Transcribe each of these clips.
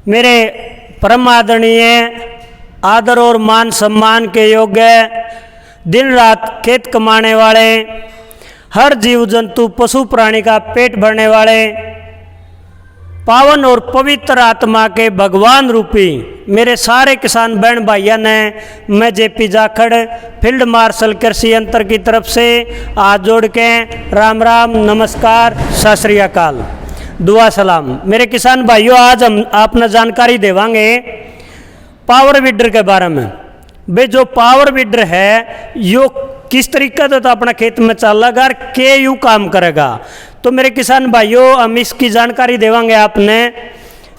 मेरे परम आदरणीय आदर और मान सम्मान के योग्य दिन रात खेत कमाने वाले हर जीव जंतु पशु प्राणी का पेट भरने वाले पावन और पवित्र आत्मा के भगवान रूपी मेरे सारे किसान बहन भाइयों ने मैं जेपी जाखड़ फील्ड मार्शल कृषि यंत्र की तरफ से हाथ जोड़ के राम राम नमस्कार सत श्री अकाल दुआ सलाम। मेरे किसान भाइयों, आज हम आपने जानकारी देवांगे पावर वीडर के बारे में। भाई जो पावर वीडर है यो किस तरीके से तो अपना खेत में चलेगा और के यू काम करेगा। तो मेरे किसान भाइयों, हम इसकी जानकारी देवांगे आपने।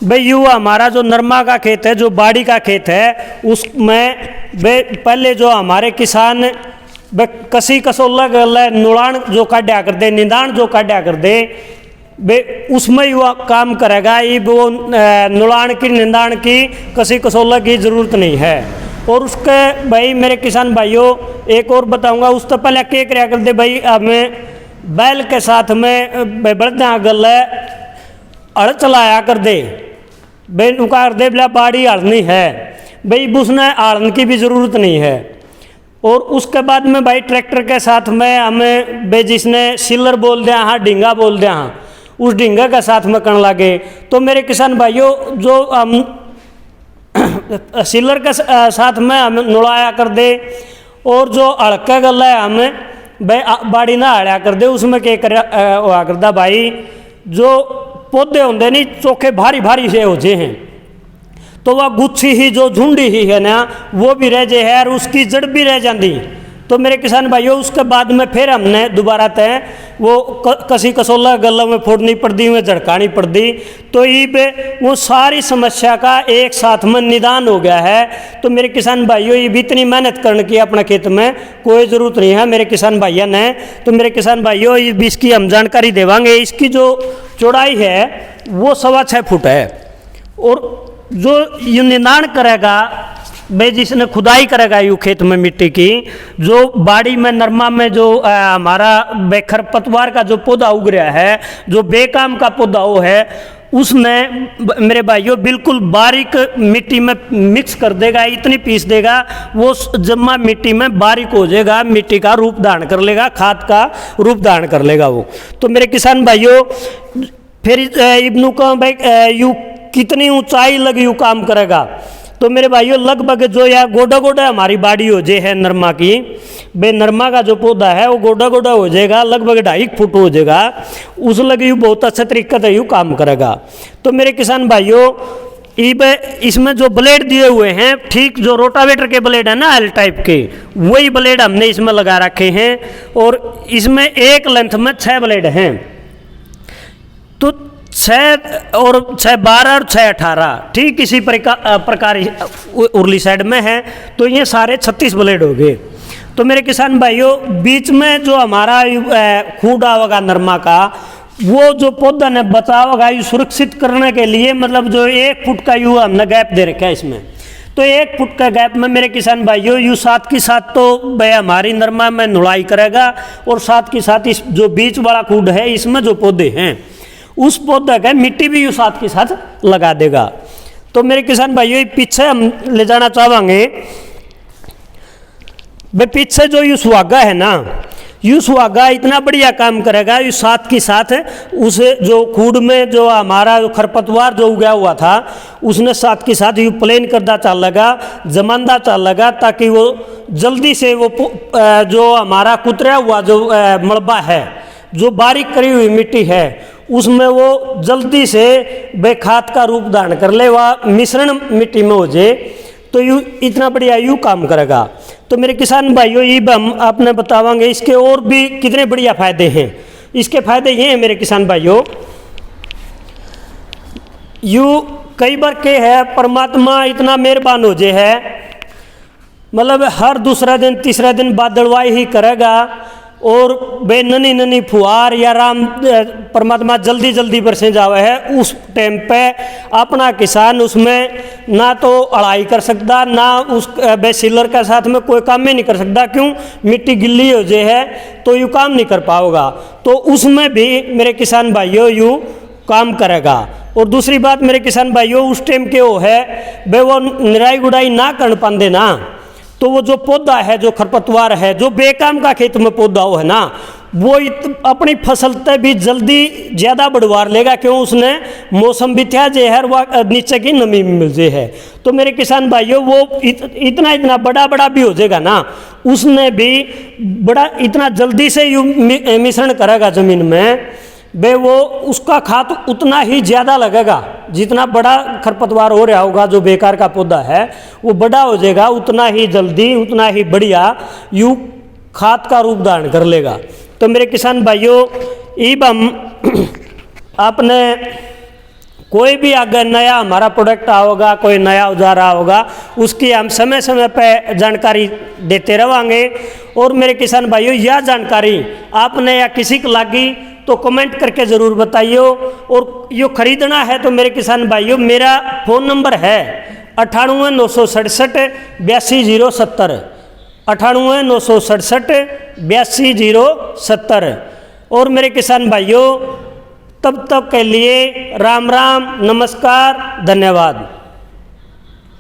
भाई यू हमारा जो नरमा का खेत है, जो बाड़ी का खेत है, उसमें पहले जो हमारे किसान कसी कसोला गल नुड़ान जो काटा कर दे, निदान जो काटा कर दे, बे उसमें युवा काम करेगा। ये वो नुड़ान की निदान की कसी कसोला की ज़रूरत नहीं है। और उसके भाई मेरे किसान भाइयों एक और बताऊंगा, उस तो पहले क्या कराया कर दे भाई, हमें बैल के साथ में बढ़िया गल हड़ चलाया कर दे, भाई उकार दे बोला बाड़ी हड़नी है, भाई उसने हड़न की भी ज़रूरत नहीं है। और उसके बाद में भाई ट्रैक्टर के साथ में हमें भाई जिसने सिलर बोल दिया हाँ, ढींगा बोल दिया हाँ, उस ढींगा के साथ में करने लगे। तो मेरे किसान भाइयों, जो हम सिलर के साथ में हम नुड़ाया कर दे, और जो हड़का गल है हमें भाई बाड़ी ना हड़ाया कर दे, उसमें क्या कर हुआ करता भाई, जो पौधे होंगे नहीं चोखे भारी भारी से हो जाए हैं, तो वह गुच्छी ही जो झुंडी ही है ना वो भी रह जाए है और उसकी जड़ भी रह जाती। तो मेरे किसान भाइयों, उसके बाद में फिर हमने दोबारा तय वो कसी कसोला गलों में फोड़नी पड़ती, में झड़कानी पड़ती। तो ये वो सारी समस्या का एक साथ में निदान हो गया है। तो मेरे किसान भाइयों, ये भी इतनी मेहनत करने की अपने खेत में कोई ज़रूरत नहीं है मेरे किसान भाइयों ने। तो मेरे किसान भाइयों, ये भी इसकी हम जानकारी देवांगे। इसकी जो चौड़ाई है वो 6.25 फुट है, और जो ये निदान करेगा भाई, जिसने खुदाई करेगा यू खेत में मिट्टी की, जो बाड़ी में नरमा में जो हमारा बेखर पतवार का जो पौधा उग रहा है, जो बेकाम का पौधा वो है, उसमें मेरे भाइयों बिल्कुल बारीक मिट्टी में मिक्स कर देगा, इतनी पीस देगा वो जमा मिट्टी में बारीक हो जाएगा, मिट्टी का रूप धारण कर लेगा, खाद का रूप धारण कर लेगा वो। तो मेरे किसान भाइयों, फिर इब्नू का भाई यू कितनी ऊंचाई लगी यू काम करेगा। तो मेरे भाइयों, लगभग जो या गोडा गोडा हमारी बाड़ी हो जाए है नरमा की, बे नरमा का जो पौधा है वो गोडा गोडा हो जाएगा, लगभग 2.5 फुट हो जाएगा, उस लगे यू बहुत अच्छा तरीका से यू काम करेगा। तो मेरे किसान भाइयों, इसमें जो ब्लेड दिए हुए हैं, ठीक जो रोटावेटर के ब्लेड है ना एल टाइप के, वही ब्लेड हमने इसमें लगा रखे हैं। और इसमें एक लेंथ में 6 ब्लेड हैं, तो 6 और 6 12 और 6 18 ठीक इसी प्रकार उर्ली साइड में है। तो ये सारे 36 ब्लेड हो गए। तो मेरे किसान भाइयों, बीच में जो हमारा खूडा होगा नरमा का, वो जो पौधा ने बचाओगा ये सुरक्षित करने के लिए, मतलब जो 1 फुट का यू हमने गैप दे रखा है इसमें। तो 1 फुट का गैप में मेरे किसान भाइयों यू साथ के साथ तो भाई हमारी नरमा में नुड़ाई करेगा, और साथ के साथ इस जो बीच वाला खूड है इसमें जो पौधे हैं उस पौधा का मिट्टी भी यू साथ के साथ लगा देगा। तो मेरे किसान भाइयों, पीछे हम ले जाना चाहेंगे भाई, पीछे जो यू सुहागा है ना, यू सुहागा इतना बढ़िया काम करेगा, यू साथ के साथ उस जो खूड में जो हमारा खरपतवार जो उगा हुआ था उसने साथ के साथ यू प्लेन करदा चलेगा, जमानदा चलेगा, ताकि वो जल्दी से वो जो हमारा कुतरा हुआ जो मलबा है, जो बारीक करी हुई मिट्टी है, उसमें वो जल्दी से बेखाद का रूप धारण कर ले, वह मिश्रण मिट्टी में हो जाए। तो यू इतना बढ़िया यू काम करेगा। तो मेरे किसान भाइयों, ये हम आपने बतावांगे इसके और भी कितने बढ़िया फायदे हैं। इसके फायदे ये हैं मेरे किसान भाइयों, यू कई बार के है परमात्मा इतना मेहरबान हो जाए है, मतलब हर दूसरा दिन तीसरा दिन बादलवाई ही करेगा, और बे ननी ननी फुहार या राम परमात्मा जल्दी जल्दी बरसे जावे है, उस टाइम पे अपना किसान उसमें ना तो अड़ाई कर सकता, ना उस बे सिलर के साथ में कोई काम ही नहीं कर सकता। क्यों? मिट्टी गिल्ली हो जाए है तो यू काम नहीं कर पाओगा। तो उसमें भी मेरे किसान भाइयों यू काम करेगा। और दूसरी बात मेरे किसान भाइयों, उस टाइम के वो है भाई वो निराई गुड़ाई ना कर पाते ना, तो वो जो पौधा है, जो खरपतवार है, जो बेकाम का खेत में पौधा हो है ना, वो अपनी फसल तक भी जल्दी ज़्यादा बढ़वार लेगा, क्यों उसने मौसम भी था जे है वह नीचे की नमी मिल जे है। तो मेरे किसान भाइयों वो इतना इतना बड़ा बड़ा भी हो जाएगा ना, उसने भी बड़ा इतना जल्दी से मिश्रण करेगा ज़मीन में बे, वो उसका खाद उतना ही ज़्यादा लगेगा, जितना बड़ा खरपतवार हो रहा होगा, जो बेकार का पौधा है वो बड़ा हो जाएगा, उतना ही जल्दी उतना ही बढ़िया यू खाद का रूप धारण कर लेगा। तो मेरे किसान भाइयों, अब हम आपने कोई भी अगर नया हमारा प्रोडक्ट आओगा, कोई नया औजार आओगा, उसकी हम समय समय पर जानकारी देते रहेंगे। और मेरे किसान भाइयों, यह जानकारी आपने या किसी को लगी तो कमेंट करके ज़रूर बताइए। और यो खरीदना है तो मेरे किसान भाइयों, मेरा फ़ोन नंबर है 98 967 82 070, 98 967 82 070। और मेरे किसान भाइयों, तब तक के लिए राम राम, नमस्कार, धन्यवाद।